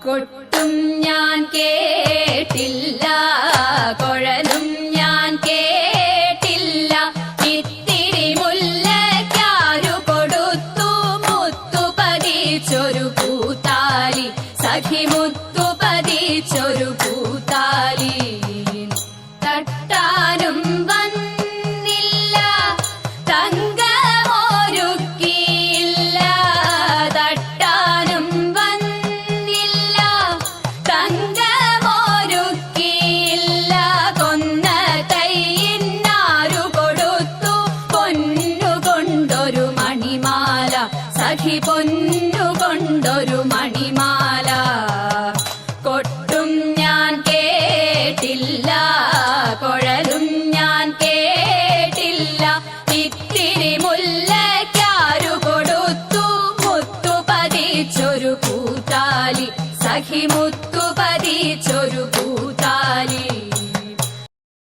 കൊട്ടും ഞാൻ കേട്ടില്ല, കൊഴലും ഞാൻ കേട്ടില്ല. ഇത്തിരി മുല്ലയ്ക്കാരു കൊടുത്തു മുത്തു പതിച്ചൊരു പൂത്താലി, സഖി മുത്തു പതിച്ചൊരു പൂത്താലി. തട്ടാനും വന്നില്ല, തങ്കമൊരുക്കിയില്ല. തട്ടാനും വന്നില്ല, തങ്കമൊരുക്കിയില്ല. കൊന്ന കൈയിന്നാരു കൊടുത്തു പൊന്നുകൊണ്ടൊരു മണിമാല, സഖി പൊന്നുകൊണ്ടൊരു മണിമാല. കൊട്ടും ഞാൻ കേട്ടില്ല, കൊഴലും ഞാൻ കേട്ടില്ല. ഇത്തിരി മുല്ലയ്ക്കാരു കൊടുത്തു മുത്തു പതിച്ചൊരു പൂത്താലി, സഖി